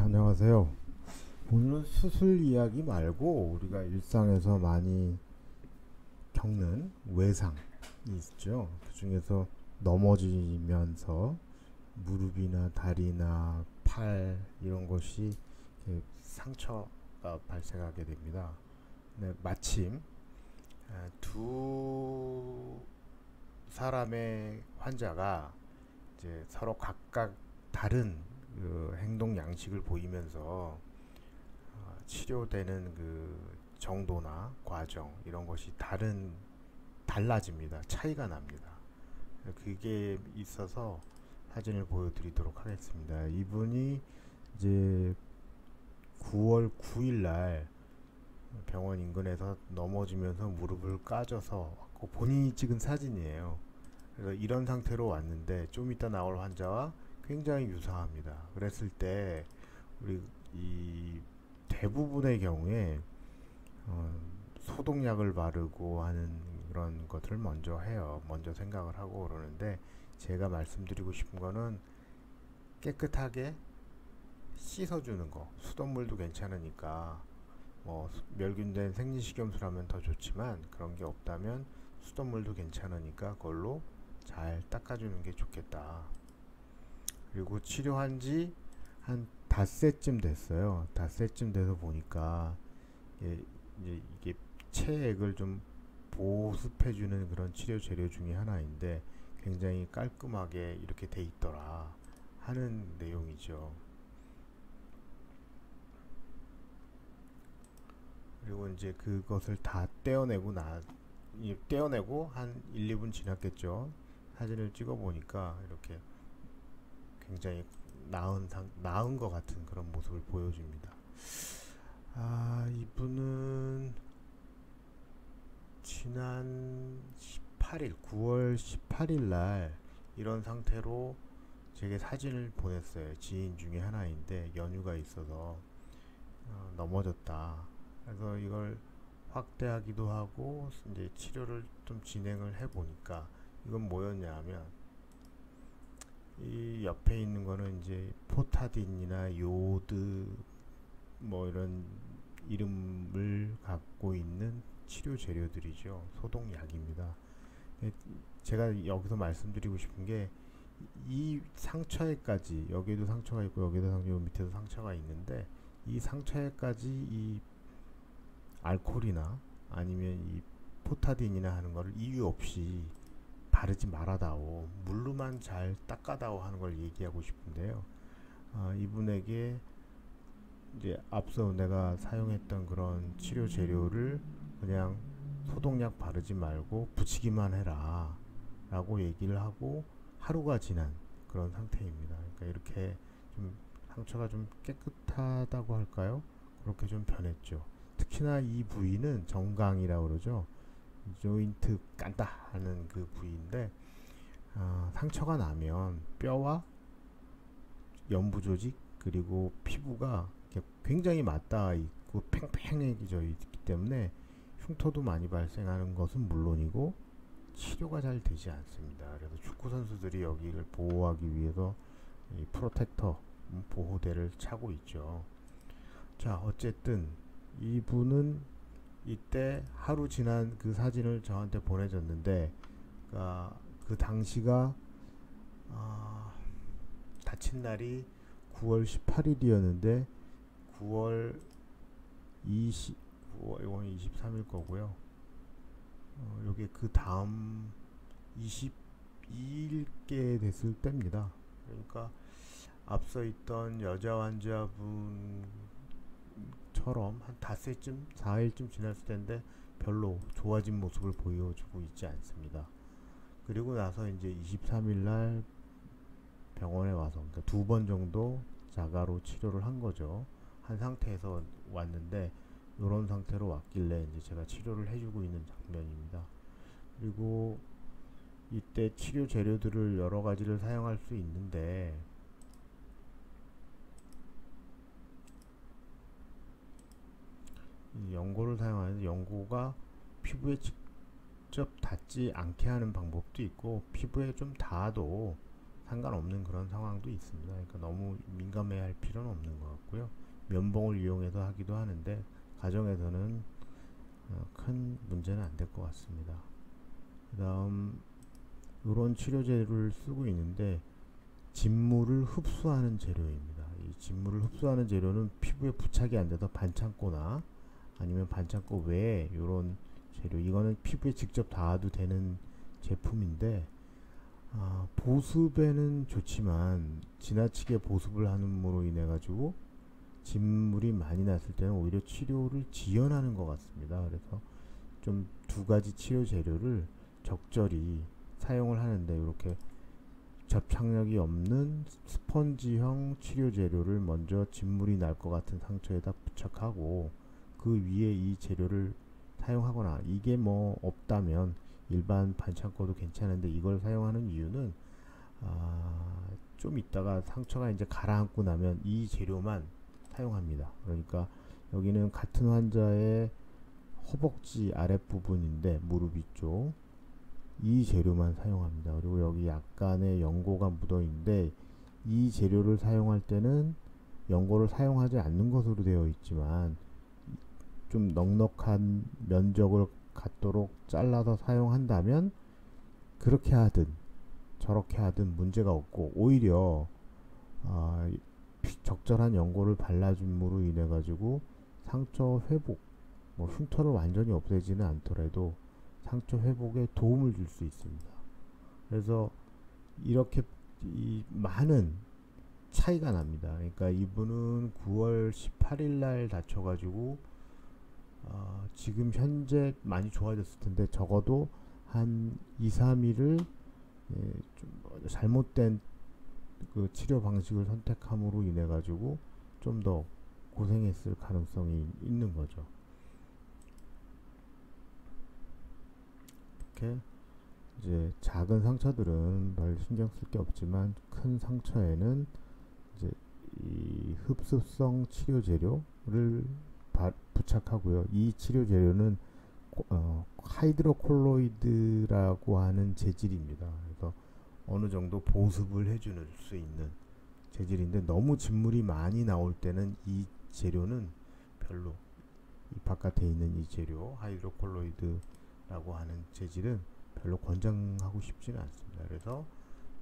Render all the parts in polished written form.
안녕하세요. 오늘은 수술 이야기 말고 우리가 일상에서 많이 겪는 외상이 있죠. 그 중에서 넘어지면서 무릎이나 다리나 팔 이런 것이 이렇게 상처가 발생하게 됩니다. 네, 마침 두 사람의 환자가 이제 서로 각각 다른 그 행동 양식을 보이면서 치료되는 그 정도나 과정 이런 것이 달라집니다. 차이가 납니다. 그게 있어서 사진을 보여드리도록 하겠습니다. 이분이 이제 9월 9일 날 병원 인근에서 넘어지면서 무릎을 까져서 본인이 찍은 사진이에요. 그래서 이런 상태로 왔는데 좀 이따 나올 환자와 굉장히 유사합니다. 그랬을 때 우리 이 대부분의 경우에 소독약을 바르고 하는 그런 것을 먼저 해요. 먼저 생각을 하고 그러는데 제가 말씀드리고 싶은 거는 깨끗하게 씻어주는 거. 수돗물도 괜찮으니까 뭐 멸균된 생리식염수라면 더 좋지만 그런 게 없다면 수돗물도 괜찮으니까 그걸로 잘 닦아주는 게 좋겠다. 그리고 치료한 지 한 닷새쯤 됐어요. 닷새쯤 돼서 보니까 이게 체액을 좀 보습해주는 그런 치료 재료 중에 하나인데 굉장히 깔끔하게 이렇게 돼 있더라 하는 내용이죠. 그리고 이제 그것을 다 떼어내고 한 1, 2분 지났겠죠. 사진을 찍어 보니까 이렇게 굉장히 나은 것 같은 그런 모습을 보여줍니다. 이분은 지난 18일, 9월 18일 날 이런 상태로 제게 사진을 보냈어요. 지인 중에 하나인데 연유가 있어서 넘어졌다. 그래서 이걸 확대하기도 하고 이제 치료를 좀 진행을 해 보니까 이건 뭐였냐 하면 이 옆에 있는 거는 이제 포타딘이나 요드 뭐 이런 이름을 갖고 있는 치료 재료들이죠. 소독약입니다. 제가 여기서 말씀드리고 싶은 게 이 상처에까지 여기에도 상처가 있고 여기에도 상처 밑에도 상처가 있는데 이 상처에까지 이 알코올이나 아니면 이 포타딘이나 하는 거를 이유 없이 바르지 말아다오 물로만 잘 닦아다오 하는 걸 얘기하고 싶은데요. 이분에게 이제 앞서 내가 사용했던 그런 치료 재료를 그냥 소독약 바르지 말고 붙이기만 해라 라고 얘기를 하고 하루가 지난 그런 상태입니다. 그러니까 이렇게 좀 상처가 좀 깨끗하다고 할까요? 그렇게 좀 변했죠. 특히나 이 부위는 정강이라고 그러죠. 조인트 깐다 하는 그 부위인데 상처가 나면 뼈와 연부 조직 그리고 피부가 굉장히 맞닿아 있고 팽팽해져 있기 때문에 흉터도 많이 발생하는 것은 물론이고 치료가 잘 되지 않습니다. 그래서 축구 선수들이 여기를 보호하기 위해서 이 프로텍터 보호대를 차고 있죠. 자, 어쨌든 이분은 이때 하루 지난 그 사진을 저한테 보내줬는데 그 당시가 다친 날이 9월 18일이었는데 9월 9월 23일 거고요. 요게 그 다음 22일께 됐을 때입니다. 그러니까 앞서 있던 여자 환자분처럼 한 닷새쯤 4일쯤 지났을 텐데 별로 좋아진 모습을 보여주고 있지 않습니다. 그리고 나서 이제 23일 날 병원에 와서 그러니까 2번 정도 자가로 치료를 한 거죠. 한 상태에서 왔는데 이런 상태로 왔길래 이제 제가 치료를 해주고 있는 장면입니다. 그리고 이때 치료 재료들을 여러 가지를 사용할 수 있는데 이 연고를 사용하는데 연고가 피부에 직접 닿지 않게 하는 방법도 있고 피부에 좀 닿아도 상관없는 그런 상황도 있습니다. 그러니까 너무 민감해할 필요는 없는 것 같고요. 면봉을 이용해서 하기도 하는데 가정에서는 큰 문제는 안 될 것 같습니다. 그 다음 이런 치료제를 쓰고 있는데 진물을 흡수하는 재료입니다. 이 진물을 흡수하는 재료는 피부에 부착이 안 돼서 반창고나 아니면 반창고 외에 이런 재료, 이거는 피부에 직접 닿아도 되는 제품인데 보습에는 좋지만 지나치게 보습을 함으로 인해 가지고 진물이 많이 났을 때는 오히려 치료를 지연하는 것 같습니다. 그래서 좀 두 가지 치료 재료를 적절히 사용을 하는데 이렇게 접착력이 없는 스펀지형 치료 재료를 먼저 진물이 날 것 같은 상처에다 부착하고 그 위에 이 재료를 사용하거나, 이게 뭐 없다면 일반 반창고도 괜찮은데 이걸 사용하는 이유는 좀 있다가 상처가 이제 가라앉고 나면 이 재료만 사용합니다. 그러니까 여기는 같은 환자의 허벅지 아랫부분인데 무릎 위쪽 이 재료만 사용합니다. 그리고 여기 약간의 연고가 묻어 있는데 이 재료를 사용할 때는 연고를 사용하지 않는 것으로 되어 있지만 좀 넉넉한 면적을 갖도록 잘라서 사용한다면 그렇게 하든 저렇게 하든 문제가 없고, 오히려 적절한 연고를 발라줌으로 인해 가지고 상처 회복, 뭐 흉터를 완전히 없애지는 않더라도 상처 회복에 도움을 줄 수 있습니다. 그래서 이렇게 많은 차이가 납니다. 그러니까 이분은 9월 18일 날 다쳐가지고 지금 현재 많이 좋아졌을 텐데 적어도 한 2, 3일을 좀 잘못된 그 치료 방식을 선택함으로 인해 가지고 좀 더 고생했을 가능성이 있는 거죠. 이렇게 이제 작은 상처들은 별 신경 쓸 게 없지만 큰 상처에는 이제 이 흡수성 치료 재료를 부착하고요. 이 치료 재료는 하이드로콜로이드라고 하는 재질입니다. 그래서 어느 정도 보습을 해줄 수 있는 재질인데 너무 진물이 많이 나올 때는 이 재료는 별로, 이 바깥에 있는 이 재료 하이드로콜로이드라고 하는 재질은 별로 권장하고 싶지는 않습니다. 그래서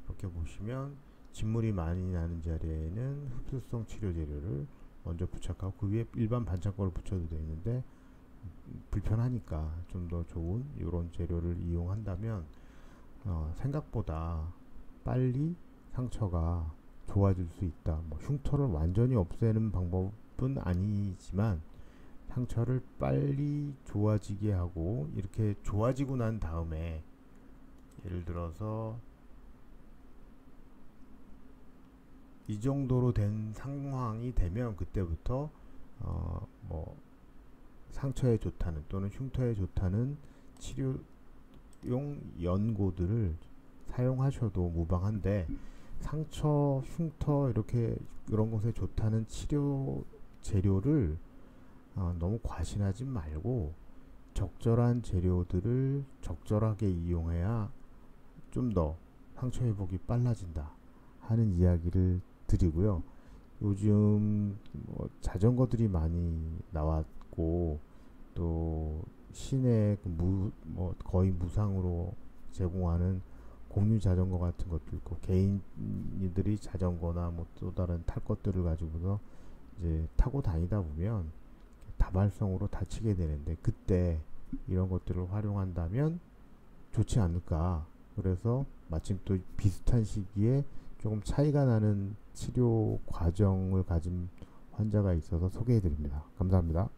이렇게 보시면 진물이 많이 나는 자리에는 흡수성 치료 재료를 먼저 부착하고 그 위에 일반 반창고를 붙여도 되는데 불편하니까 좀 더 좋은 이런 재료를 이용한다면 생각보다 빨리 상처가 좋아질 수 있다. 뭐 흉터를 완전히 없애는 방법은 아니지만 상처를 빨리 좋아지게 하고, 이렇게 좋아지고 난 다음에 예를 들어서 이 정도로 된 상황이 되면 그때부터 뭐 상처에 좋다는 또는 흉터에 좋다는 치료용 연고들을 사용하셔도 무방한데, 상처, 흉터 이렇게 이런 것에 좋다는 치료 재료를 너무 과신하지 말고 적절한 재료들을 적절하게 이용해야 좀 더 상처 회복이 빨라진다 하는 이야기를 드리고요. 요즘 뭐 자전거들이 많이 나왔고 또 시내 뭐 거의 무상으로 제공하는 공유 자전거 같은 것도 있고, 개인들이 자전거나 뭐 또 다른 탈 것들을 가지고서 이제 타고 다니다 보면 다발성으로 다치게 되는데 그때 이런 것들을 활용한다면 좋지 않을까. 그래서 마침 또 비슷한 시기에 조금 차이가 나는 치료 과정을 가진 환자가 있어서 소개해 드립니다. 감사합니다.